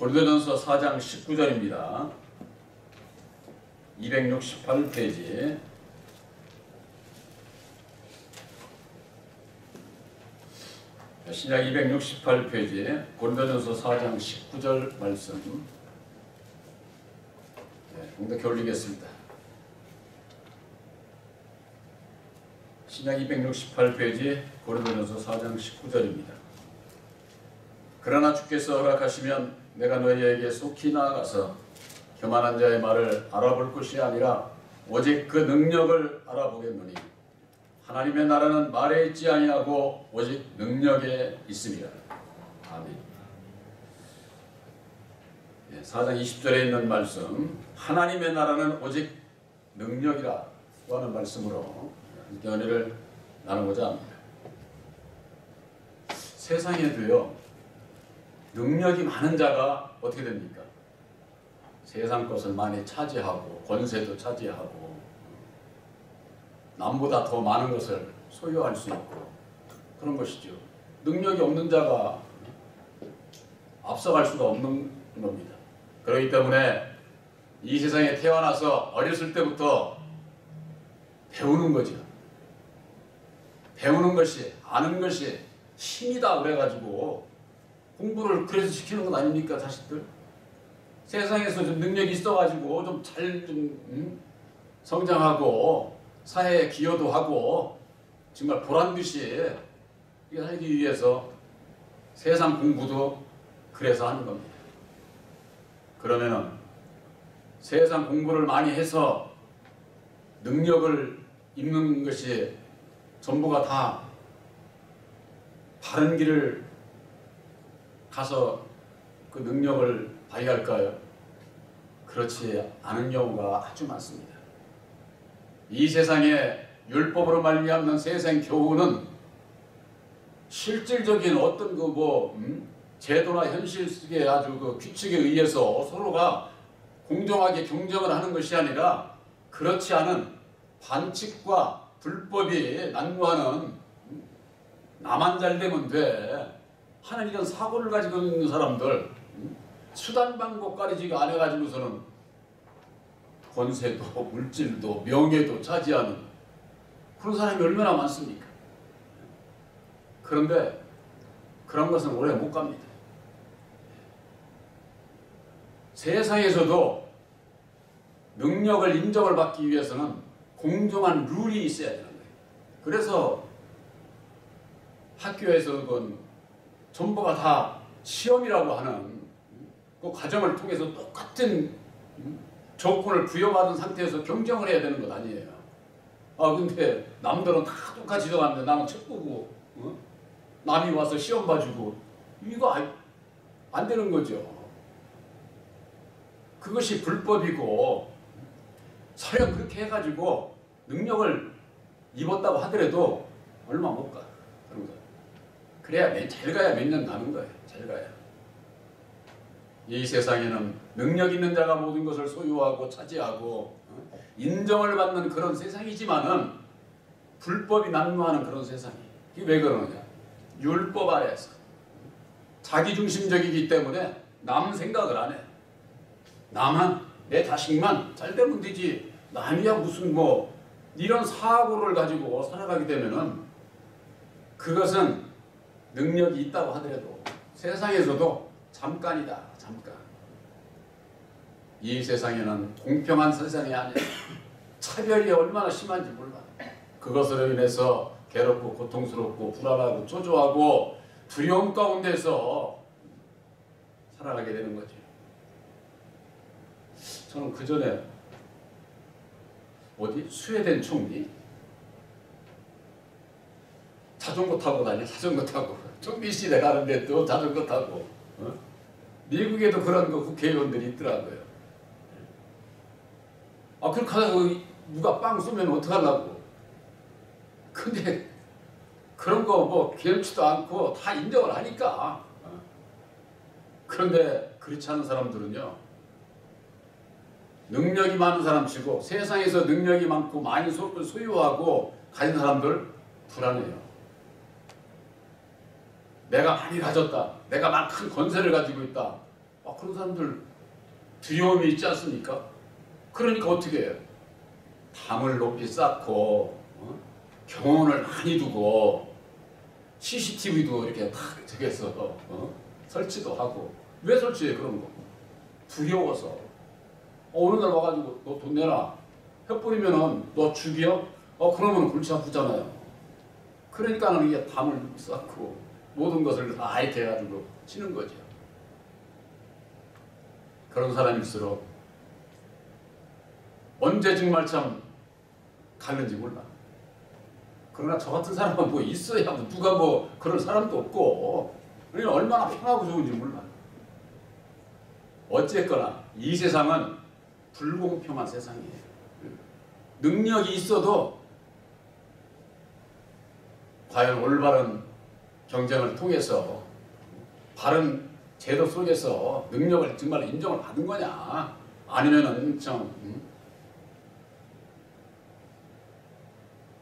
고린도전서 4장 19절입니다. 268페이지. 신약 268페이지 고린도전서 4장 19절 말씀 공독해 올리겠습니다. 신약 268페이지 고린도전서 4장 19절입니다. 그러나 주께서 허락하시면 내가 너희에게 속히 나아가서 교만한 자의 말을 알아볼 것이 아니라 오직 그 능력을 알아보겠노니 하나님의 나라는 말에 있지 아니하고 오직 능력에 있습니다. 아멘. 4장 20절에 있는 말씀, 하나님의 나라는 오직 능력이라고 하는 말씀으로 함께 은혜를 나누고자 합니다. 세상에도요, 능력이 많은 자가 어떻게 됩니까? 세상 것을 많이 차지하고 권세도 차지하고 남보다 더 많은 것을 소유할 수 있고 그런 것이죠. 능력이 없는 자가 앞서갈 수가 없는 겁니다. 그렇기 때문에 이 세상에 태어나서 어렸을 때부터 배우는 거죠. 배우는 것이, 아는 것이 힘이다 그래가지고 공부를 그래서 시키는 건 아닙니까, 자식들? 세상에서 좀 능력이 있어가지고 좀 잘 성장하고 사회에 기여도 하고 정말 보란듯이 살기 위해서 세상 공부도 그래서 하는 겁니다. 그러면은 세상 공부를 많이 해서 능력을 입는 것이 전부가 다 바른 길을 가서 그 능력을 발휘할까요? 그렇지 않은 경우가 아주 많습니다. 이 세상에 율법으로 말미암는 세상 교훈은 실질적인 어떤 제도나 현실 속의 아주 그 규칙에 의해서 서로가 공정하게 경쟁을 하는 것이 아니라 그렇지 않은 반칙과 불법이 난무하는 나만 잘 되면 돼 하는 이런 사고를 가지고 있는 사람들, 수단 방법 가리지 안 해가지고서는 권세도 물질도 명예도 차지하는 그런 사람이 얼마나 많습니까? 그런데 그런 것은 오래 못 갑니다. 세상에서도 능력을 인정을 받기 위해서는 공정한 룰이 있어야 되는 거예요. 그래서 학교에서는 전부가 다 시험이라고 하는 그 과정을 통해서 똑같은 조건을 부여받은 상태에서 경쟁을 해야 되는 것 아니에요. 근데 남들은 다 똑같이 적었는데 나는 책 보고 남이 와서 시험 봐주고 이거 안 되는 거죠. 그것이 불법이고 설령 그렇게 해가지고 능력을 입었다고 하더라도 얼마 못 가. 그런 거. 그래야 잘 가야 몇 년 가는 거예요. 잘 가야. 이 세상에는 능력 있는 자가 모든 것을 소유하고 차지하고 인정을 받는 그런 세상이지만은 불법이 난무하는 그런 세상이. 이게 왜 그러느냐? 율법 아래에서 자기중심적이기 때문에 남 생각을 안 해. 나만, 내 자식만 잘 되면 되지. 남이야 무슨 이런 사고를 가지고 살아가게 되면은 그것은 능력이 있다고 하더라도 세상에서도 잠깐이다. 잠깐. 이 세상에는 공평한 세상이 아니라 차별이 얼마나 심한지 몰라. 그것으로 인해서 괴롭고 고통스럽고 불안하고 초조하고 두려움 가운데서 살아가게 되는 거죠. 저는 그 전에 스웨덴 총리 자전거 타고 다녀. 자전거 타고 총리실에 가는데 또 자전거 타고 미국에도 그런 국회의원들이 있더라고요. 그렇게 하다가 누가 빵 쏘면 어떡하려고. 근데 그런 거 귀엽지도 않고 다 인정을 하니까. 그런데 그렇지 않은 사람들은요, 능력이 많은 사람 치고 세상에서 능력이 많고 많이 소유하고 가진 사람들 불안해요. 내가 많이 가졌다. 내가 막 큰 권세를 가지고 있다. 그런 사람들 두려움이 있지 않습니까? 그러니까 어떻게 해요? 담을 높이 쌓고 경호원을 많이 두고 CCTV도 이렇게 탁 저기서 설치도 하고. 왜 설치해 그런 거? 두려워서. 어느 날 와가지고 너 돈 내놔. 혀뿌리면은 너 죽여? 그러면 골치 아프잖아요. 그러니까는 이게 담을 쌓고 모든 것을 다 이렇게 해가지고 치는 거죠. 그런 사람일수록 언제 정말 참 가는지 몰라. 그러나 저 같은 사람은 뭐 있어야 뭐 누가 뭐 그런 사람도 없고 얼마나 편하고 좋은지 몰라. 어쨌거나 이 세상은 불공평한 세상이에요. 능력이 있어도 과연 올바른 경쟁을 통해서 바른 제도 속에서 능력을 정말 인정을 받은 거냐, 아니면은 참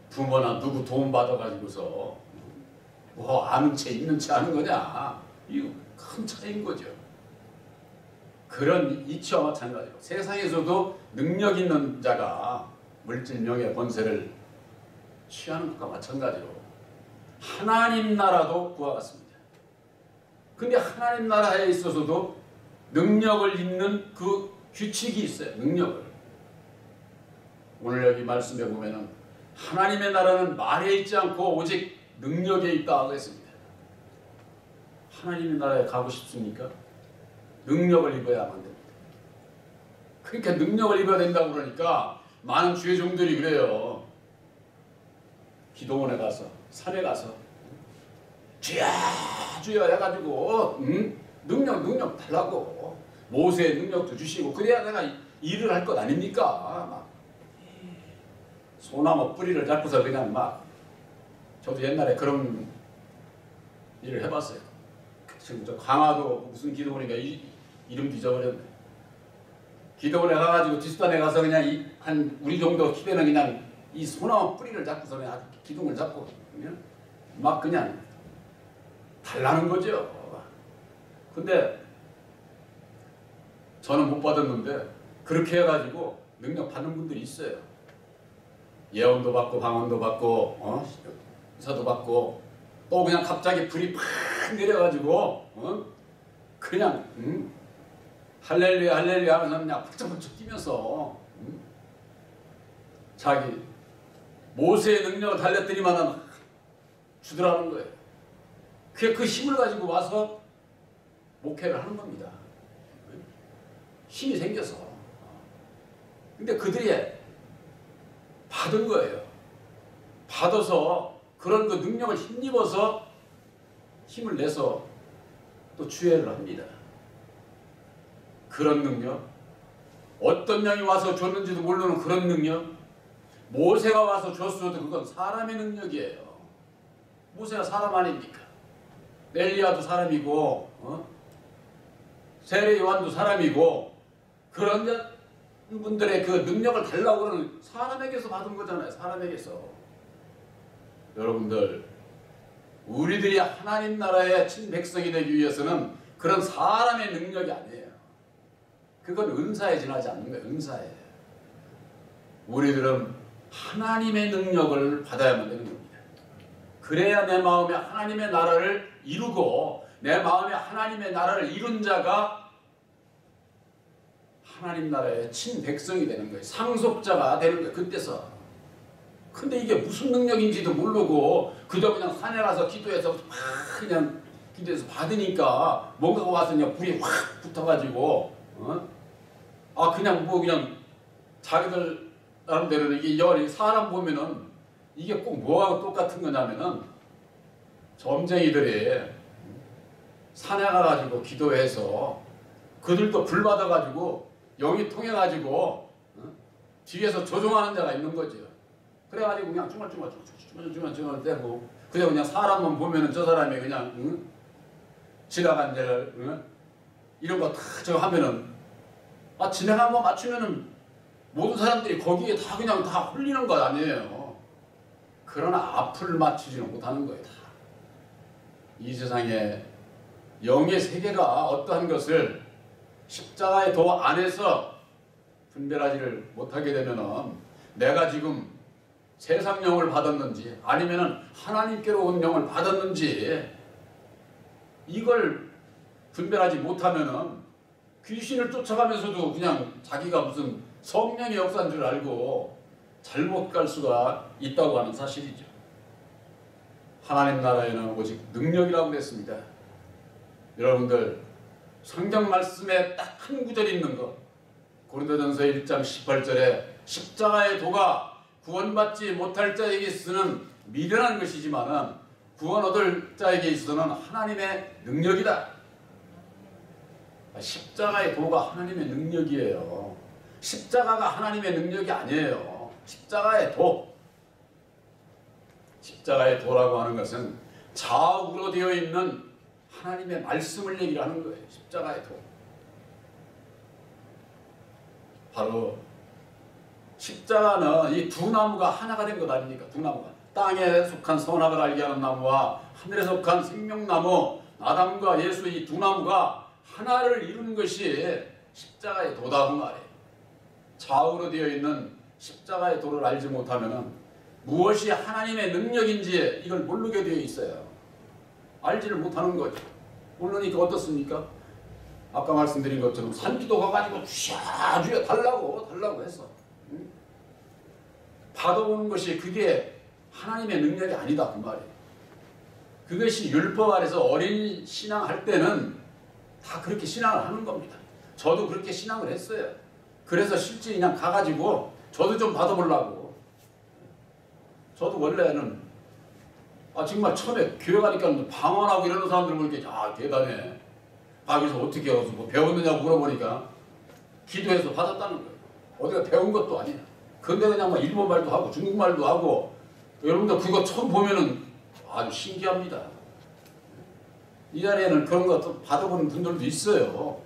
부모나 누구 도움 받아가지고서 뭐 아는 채 있는 채 하는 거냐, 이거 큰 차이인 거죠. 그런 이치와 마찬가지로 세상에서도 능력 있는 자가 물질, 명예, 권세를 취하는 것과 마찬가지로 하나님 나라도 그와 같습니다. 근데 하나님 나라에 있어서도 능력을 잇는 그 규칙이 있어요. 능력을. 오늘 여기 말씀에 보면은 하나님의 나라는 말에 있지 않고 오직 능력에 있다 하고 했습니다. 하나님의 나라에 가고 싶습니까? 능력을 입어야만 됩니다. 그러니까 능력을 입어야 된다고 그러니까 많은 주의 종들이 그래요. 기도원에 가서, 산에 가서 주여 주여 해가지고 능력 달라고, 모세의 능력도 주시고 그래야 내가 일을 할 것 아닙니까? 막 소나무 뿌리를 잡고서 그냥 막, 저도 옛날에 그런 일을 해봤어요. 지금 저 강화도 무슨 기도원인가 이름도 잊어버렸네. 기도원에 가가지고 뒷산에 가서 그냥 한 우리 정도 키대는 그냥 이 소나무 뿌리를 잡고서 그냥 기둥을 잡고 막 그냥 달라는 거죠. 근데 저는 못 받았는데 그렇게 해가지고 능력 받는 분들이 있어요. 예언도 받고 방언도 받고 의사도 받고, 또 그냥 갑자기 불이 팍 내려가지고 그냥 할렐루야 할렐루야 하면서 그냥 펄쩍펄쩍 뛰면서 자기 모세의 능력을 달랬더니만 주더라는 거예요. 그 힘을 가지고 와서 목회를 하는 겁니다. 힘이 생겨서. 근데 그들이 받은 거예요. 받아서 그런 그 능력을 힘입어서 힘을 내서 또 주회를 합니다. 그런 능력, 어떤 양이 와서 줬는지도 모르는 그런 능력, 모세가 와서 줬어도 그건 사람의 능력이에요. 모세가 사람 아닙니까? 엘리야도 사람이고 세례 요한도 사람이고, 그런 분들의 그 능력을 달라고 그러는 사람에게서 받은 거잖아요. 사람에게서. 여러분들, 우리들이 하나님 나라의 친백성이 되기 위해서는 그런 사람의 능력이 아니에요. 그건 은사에 지나지 않는 거예요. 은사에. 우리들은 하나님의 능력을 받아야만 되는 겁니다. 그래야 내 마음에 하나님의 나라를 이루고, 내 마음에 하나님의 나라를 이룬 자가 하나님 나라의 친백성이 되는 거예요. 상속자가 되는 거예요. 그때서. 근데 이게 무슨 능력인지도 모르고 그저 그냥 산에 가서 기도해서 막 그냥 기도해서 받으니까 뭔가가 와서 그냥 불이 확 붙어가지고 그냥 뭐 그냥 자기들 나름대로는 이게 사람 보면은 이게 꼭 뭐하고 똑같은 거냐면은 점쟁이들이 산에 가가지고 기도해서 그들도 불 받아가지고 영이 통해가지고 뒤에서 조종하는 자가 있는 거죠. 그래가지고 그냥 중얼중얼 떼고, 그냥 사람만 보면은 저 사람이 그냥 지나간 데를 이런 거 다 저 하면은 지나간 거 맞추면은 모든 사람들이 거기에 다 그냥 다 홀리는 것 아니에요. 그러나 앞을 맞추지는 못하는 거예요. 다. 이 세상에 영의 세계가 어떠한 것을 십자가의 도 안에서 분별하지를 못하게 되면은 내가 지금 세상 영을 받았는지 아니면은 하나님께로 온 영을 받았는지 이걸 분별하지 못하면은 귀신을 쫓아가면서도 그냥 자기가 무슨 성령의 역사인 줄 알고 잘못 갈 수가 있다고 하는 사실이죠. 하나님 나라에는 오직 능력이라고 그랬습니다. 여러분들 성경 말씀에 딱 한 구절이 있는 거, 고린도전서 1장 18절에 십자가의 도가 구원받지 못할 자에게 있어서는 미련한 것이지만 구원 얻을 자에게 있어서는 하나님의 능력이다. 십자가의 도가 하나님의 능력이에요. 십자가가 하나님의 능력이 아니에요. 십자가의 도. 십자가의 도라고 하는 것은 좌우로 되어 있는 하나님의 말씀을 얘기를 하는 거예요. 십자가의 도. 바로 십자가는 이 두 나무가 하나가 된 것 아닙니까? 두 나무가. 땅에 속한 선악을 알게 하는 나무와 하늘에 속한 생명나무, 아담과 예수 이 두 나무가 하나를 이루는 것이 십자가의 도다 그 말이에요. 좌우로 되어 있는 십자가의 도를 알지 못하면 무엇이 하나님의 능력인지 이걸 모르게 되어 있어요. 알지를 못하는 거죠. 모르니까 어떻습니까? 아까 말씀드린 것처럼 산기도 가가지고 주여 달라고 해서 받아오는 것이 그게 하나님의 능력이 아니다 그 말이에요. 그것이 율법 아래서 어린 신앙할 때는 다 그렇게 신앙을 하는 겁니다. 저도 그렇게 신앙을 했어요. 그래서 실제 그냥 가가지고 저도 좀 받아보려고. 저도 원래는 정말 처음에 교회 가니까 방언하고 이러는 사람들 보니까 대단해. 여기서 어떻게 해서 뭐 배웠느냐고 물어보니까 기도해서 받았다는 거예요. 어디가 배운 것도 아니야. 근데 그냥 막 일본말도 하고 중국말도 하고 여러분들 그거 처음 보면은 아주 신기합니다. 이 자리에는 그런 거 받아보는 분들도 있어요.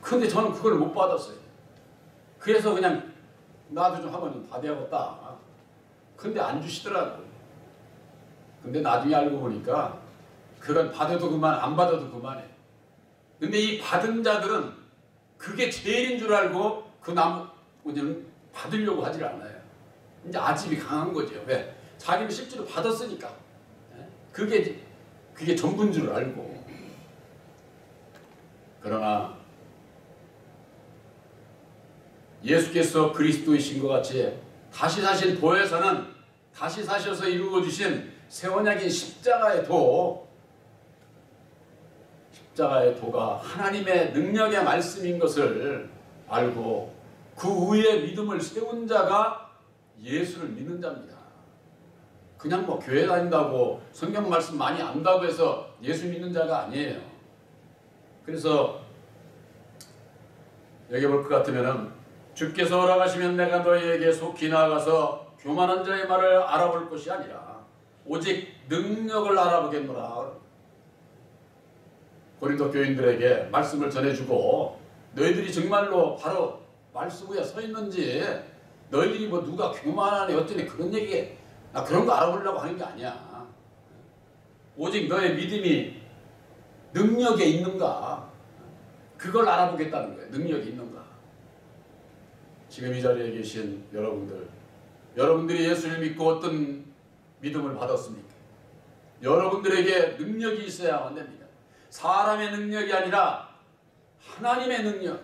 근데 저는 그걸 못 받았어요. 그래서 그냥 나도 좀 한번 좀 받아야겠다. 근데 안 주시더라고요. 근데 나중에 알고 보니까 그건 받아도 그만 안 받아도 그만해. 근데 이 받은 자들은 그게 제일인 줄 알고 그 나무는 받으려고 하질 않아요. 이제 아집이 강한 거죠. 왜? 자기는 실제로 받았으니까. 그게 전부인 줄 알고. 그러나 예수께서 그리스도이신 것 같이 다시 사신 도에서는 다시 사셔서 이루어주신 새 언약인 십자가의 도가 하나님의 능력의 말씀인 것을 알고 그 위에 믿음을 세운 자가 예수를 믿는 자입니다. 그냥 뭐 교회 다닌다고 성경 말씀 많이 안다고 해서 예수 믿는 자가 아니에요. 그래서 여기 볼 것 같으면은 주께서 허락하시면 내가 너희에게 속히 나아가서 교만한 자의 말을 알아볼 것이 아니라 오직 능력을 알아보겠노라. 고린도 교인들에게 말씀을 전해주고 너희들이 정말로 바로 말씀 위에 서 있는지 너희들이 뭐 누가 교만하네 어쩌네 그런 얘기 나 그런 거 알아보려고 하는 게 아니야. 오직 너의 믿음이 능력에 있는가 그걸 알아보겠다는 거예요. 능력이 있는가. 지금 이 자리에 계신 여러분들이 예수를 믿고 어떤 믿음을 받았습니까? 여러분들에게 능력이 있어야만 됩니다. 사람의 능력이 아니라 하나님의 능력.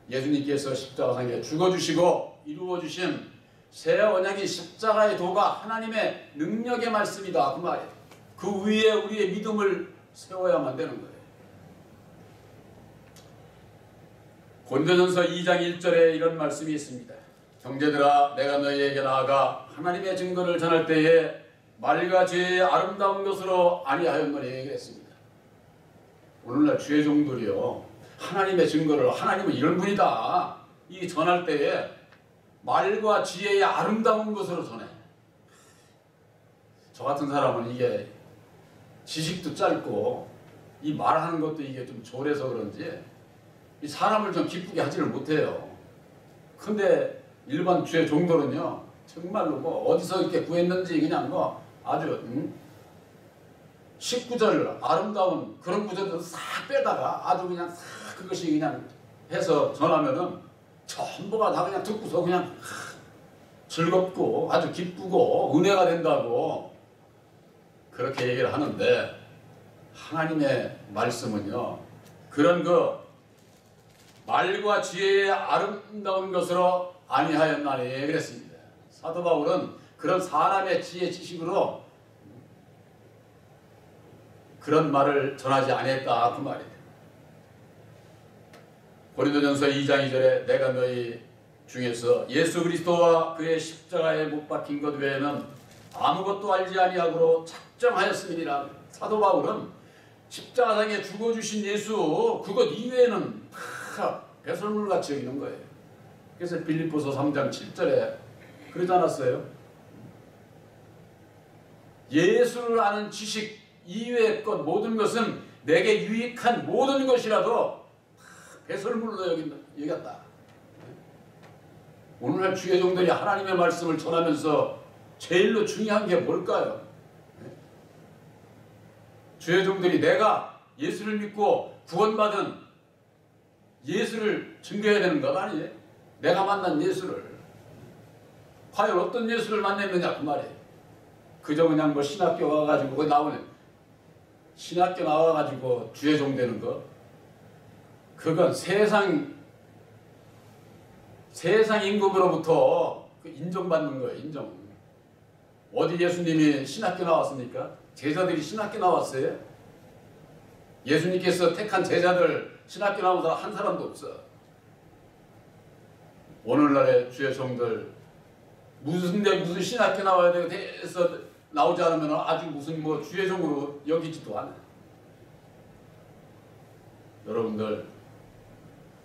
예수님께서 십자가상에 죽어주시고 이루어주신 새 언약이 십자가의 도가 하나님의 능력의 말씀이다 그 말이에요. 그 위에 우리의 믿음을 세워야만 되는 거예요. 고린도전서 2장 1절에 이런 말씀이 있습니다. 형제들아 내가 너희에게 나아가 하나님의 증거를 전할 때에 말과 죄의 아름다운 것으로 아니하였노니 그랬습니다. 오늘날 주의 종들이요 하나님의 증거를 하나님은 이런 분이다 이 전할 때에 말과 지혜의 아름다운 것으로 전해. 저 같은 사람은 이게 지식도 짧고 이 말하는 것도 이게 좀 졸해서 그런지 이 사람을 좀 기쁘게 하지를 못해요. 근데 일반 주의 종들은요 정말로 뭐 어디서 이렇게 구했는지 그냥 뭐 아주 19절 아름다운 그런 구절도 싹 빼다가 아주 그냥 싹 그것이 그냥 해서 전하면은 전부가 다 그냥 듣고서 그냥 즐겁고 아주 기쁘고 은혜가 된다고 그렇게 얘기를 하는데, 하나님의 말씀은요 그런 그 말과 지혜의 아름다운 것으로 아니하였나니 그랬습니다. 사도 바울은 그런 사람의 지혜 지식으로 그런 말을 전하지 아니했다 그 말이에요. 고린도전서 2장 2절에 내가 너희 중에서 예수 그리스도와 그의 십자가에 못 박힌 것 외에는 아무것도 알지 아니하고 작정하였음이니라. 사도 바울은 십자가상에 죽어주신 예수 그것 이외에는 다 배설물같이 여기는 거예요. 그래서 빌립보서 3장 7절에 그러지 않았어요? 예수를 아는 지식 이외의 것 모든 것은 내게 유익한 모든 것이라도 배설물로 여겼다. 오늘날 주의 종들이 하나님의 말씀을 전하면서 제일로 중요한 게 뭘까요? 주의 종들이 내가 예수를 믿고 구원받은 예수를 증거해야 되는 것 아니에요? 내가 만난 예수를. 과연 어떤 예수를 만났느냐 그 말이에요. 그저 그냥 뭐 신학교 가가지고 거기 나오는 신학교 나와가지고 주의 종 되는 거, 그건 세상 임금으로부터 그 인정받는 거예요. 인정. 어디 예수님이 신학교 나왔습니까? 제자들이 신학교 나왔어요? 예수님께서 택한 제자들 신학교 나온 사람 한 사람도 없어. 오늘날의 주의 종들 무슨 신학교 나와야 되고 해서 나오지 않으면 아주 무슨 뭐 주의 종으로 여기지도 않아요. 여러분들,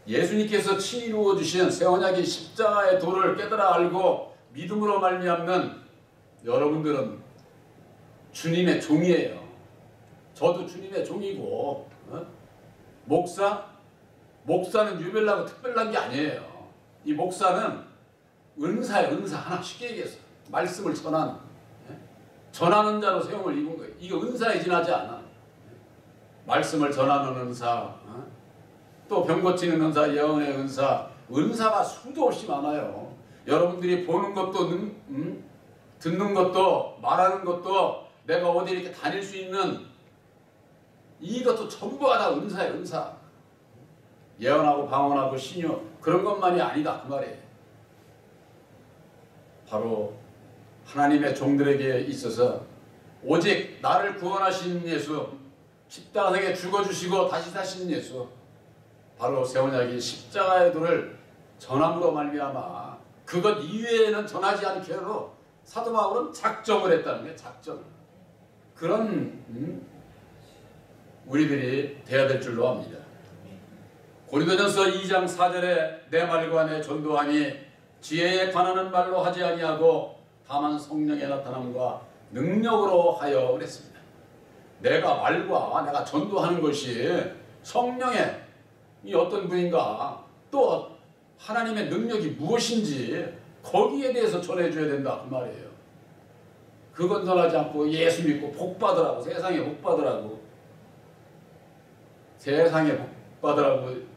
예수님께서 친히 이루어주신 새 언약의 십자가의 도를 깨달아 알고 믿음으로 말미암는 여러분들은 주님의 종이에요. 저도 주님의 종이고, 목사는 유별나고 특별한 게 아니에요. 이 목사는 은사예요. 은사. 하나 쉽게 얘기해서 말씀을 전하는 자로 세움을 입은 거예요. 이거 은사에 지나지 않아. 말씀을 전하는 은사, 또 병 고치는 은사, 예언의 은사, 은사가 수도 없이 많아요. 여러분들이 보는 것도 듣는 것도 말하는 것도 내가 어디 이렇게 다닐 수 있는 이것도 전부가 다 은사예요. 은사. 예언하고 방언하고 신유 그런 것만이 아니다 그 말이에요. 바로 하나님의 종들에게 있어서 오직 나를 구원하신 예수, 십자가상에 죽어주시고 다시 사신 예수, 바로 새 언약의 십자가의 도를 전함으로 말미암아 그것 이외에는 전하지 않기로 사도 바울은 작정을 했다는 거예요. 작정. 그런 우리들이 돼야 될 줄로 압니다. 고린도전서 2장 4절에 내 말과 내 전도하니 지혜에 관하는 말로 하지 아니하고 다만 성령의 나타남과 능력으로 하여 그랬습니다. 내가 말과 내가 전도하는 것이 성령의 이 어떤 분인가, 또 하나님의 능력이 무엇인지 거기에 대해서 전해줘야 된다 그 말이에요. 그건 전하지 않고 예수 믿고 복 받으라고, 세상에 복 받으라고, 세상에 복 받으라고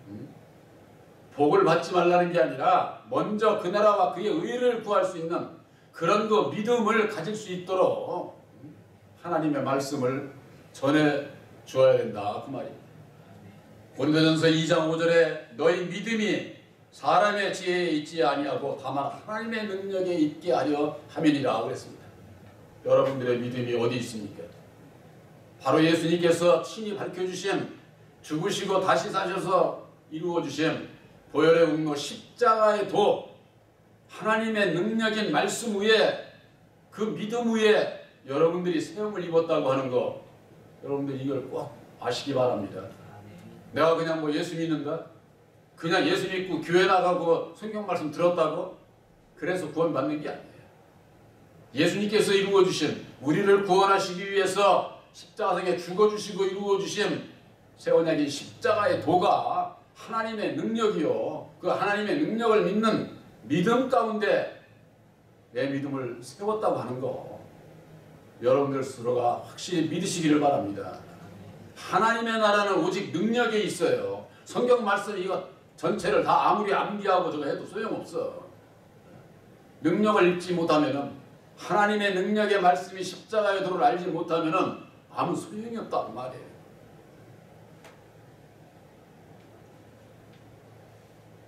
복을 받지 말라는 게 아니라 먼저 그 나라와 그의 의를 구할 수 있는 그런 그 믿음을 가질 수 있도록 하나님의 말씀을 전해 주어야 된다 그 말입니다. 고린도전서 2장 5절에 너희 믿음이 사람의 지혜에 있지 아니하고 다만 하나님의 능력에 있게 하려 함이니라 그랬습니다. 여러분들의 믿음이 어디 있습니까? 바로 예수님께서 친히 밝혀주신, 죽으시고 다시 사셔서 이루어주신 보혈의 공로 십자가의 도, 하나님의 능력인 말씀 위에, 그 믿음 위에 여러분들이 세움을 입었다고 하는 거, 여러분들 이걸 꼭 아시기 바랍니다. 내가 그냥 뭐 예수 믿는다? 그냥 예수 믿고 교회 나가고 성경 말씀 들었다고? 그래서 구원받는 게 아니에요. 예수님께서 이루어주신, 우리를 구원하시기 위해서 십자가상에 죽어주시고 이루어주신 새 언약의 십자가의 도가 하나님의 능력이요, 그 하나님의 능력을 믿는 믿음 가운데 내 믿음을 세웠다고 하는 거, 여러분들 스스로가 확실히 믿으시기를 바랍니다. 하나님의 나라는 오직 능력에 있어요. 성경 말씀 이거 전체를 다 아무리 암기하고 저거 해도 소용없어. 능력을 읽지 못하면은, 하나님의 능력의 말씀이 십자가의 도를 알지 못하면은 아무 소용이 없다는 말이에요.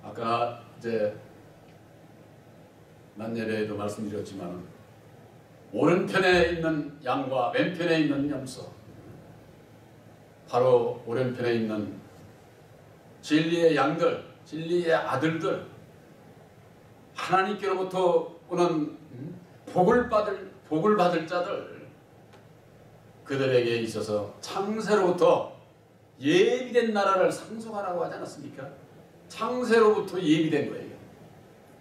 아까 이제 만예배에도 말씀드렸지만, 오른편에 있는 양과 왼편에 있는 염소, 바로 오른편에 있는 진리의 양들, 진리의 아들들, 하나님께로부터 오는 복을 받을 자들, 그들에게 있어서 창세로부터 예비된 나라를 상속하라고 하지 않았습니까? 창세로부터 예비된 거예요.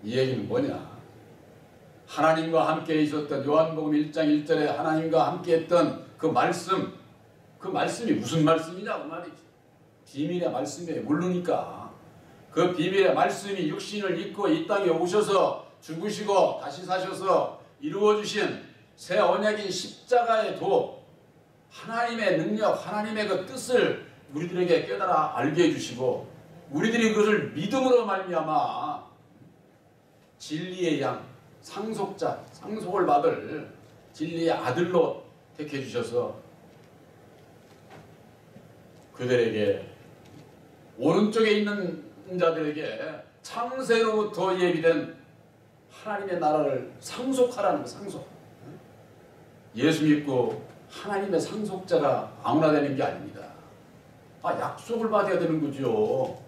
이 얘기는 뭐냐? 하나님과 함께 있었던, 요한복음 1장 1절에 하나님과 함께 했던 그 말씀이 무슨 말씀이냐고 말이지. 비밀의 말씀이에요. 모르니까. 그 비밀의 말씀이 육신을 입고 이 땅에 오셔서 죽으시고 다시 사셔서 이루어주신 새 언약인 십자가의 도, 하나님의 능력, 하나님의 그 뜻을 우리들에게 깨달아 알게 해주시고, 우리들이 그것을 믿음으로 말미암아 진리의 양, 상속자, 상속을 받을 진리의 아들로 택해 주셔서 그들에게, 오른쪽에 있는 자들에게 창세로부터 예비된 하나님의 나라를 상속하라는 거. 상속. 예수 믿고 하나님의 상속자가 아무나 되는 게 아닙니다. 약속을 받아야 되는 거죠.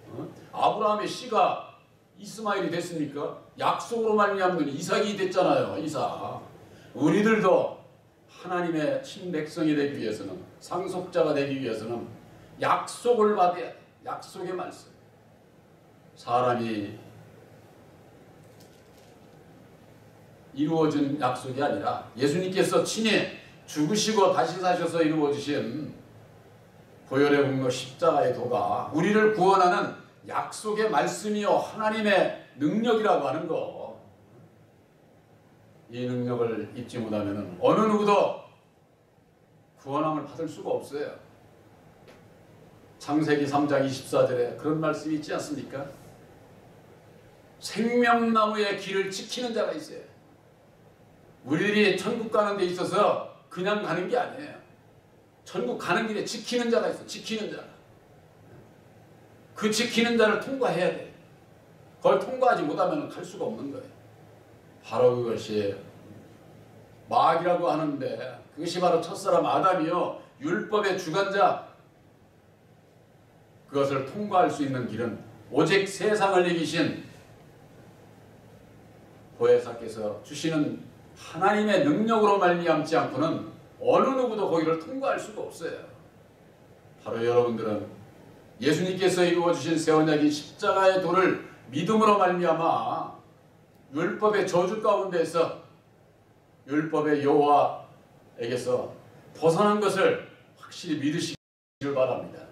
아브라함의 씨가 이스마엘이 됐습니까? 약속으로 말미암는 이삭이 됐잖아요. 이삭. 우리들도 하나님의 친백성이 되기 위해서는, 상속자가 되기 위해서는 약속을 받아야 돼. 약속의 말씀. 사람이 이루어진 약속이 아니라 예수님께서 친히 죽으시고 다시 사셔서 이루어지신 보혈의 공로 십자가의 도가 우리를 구원하는 약속의 말씀이요 하나님의 능력이라고 하는 거. 이 능력을 잊지 못하면 어느 누구도 구원함을 받을 수가 없어요. 창세기 3장 24절에 그런 말씀이 있지 않습니까? 생명나무의 길을 지키는 자가 있어요. 우리들이 천국 가는 데 있어서 그냥 가는 게 아니에요. 천국 가는 길에 지키는 자가 있어. 지키는 자. 그 지키는 자를 통과해야 돼. 그걸 통과하지 못하면 갈 수가 없는 거예요. 바로 그것이 마귀라고 하는데, 그것이 바로 첫사람 아담이요, 율법의 주관자. 그것을 통과할 수 있는 길은 오직 세상을 이기신 보혜사께서 주시는 하나님의 능력으로 말미암지 않고는 어느 누구도 거기를 통과할 수가 없어요. 바로 여러분들은 예수님께서 이루어주신 새 언약인 십자가의 도를 믿음으로 말미암아 율법의 저주 가운데에서, 율법의 여호와에게서 벗어난 것을 확실히 믿으시기를 바랍니다.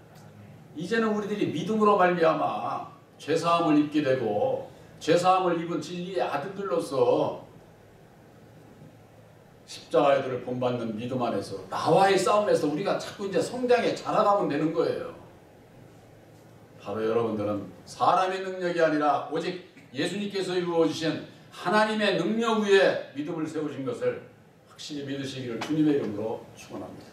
이제는 우리들이 믿음으로 말미암아 죄사함을 입게 되고, 죄사함을 입은 진리의 아들들로서 십자가의 도를 본받는 믿음 안에서, 나와의 싸움에서 우리가 자꾸 이제 성장해 자라가면 되는 거예요. 바로 여러분들은 사람의 능력이 아니라 오직 예수님께서 이루어주신 하나님의 능력 위에 믿음을 세우신 것을 확실히 믿으시기를 주님의 이름으로 축원합니다.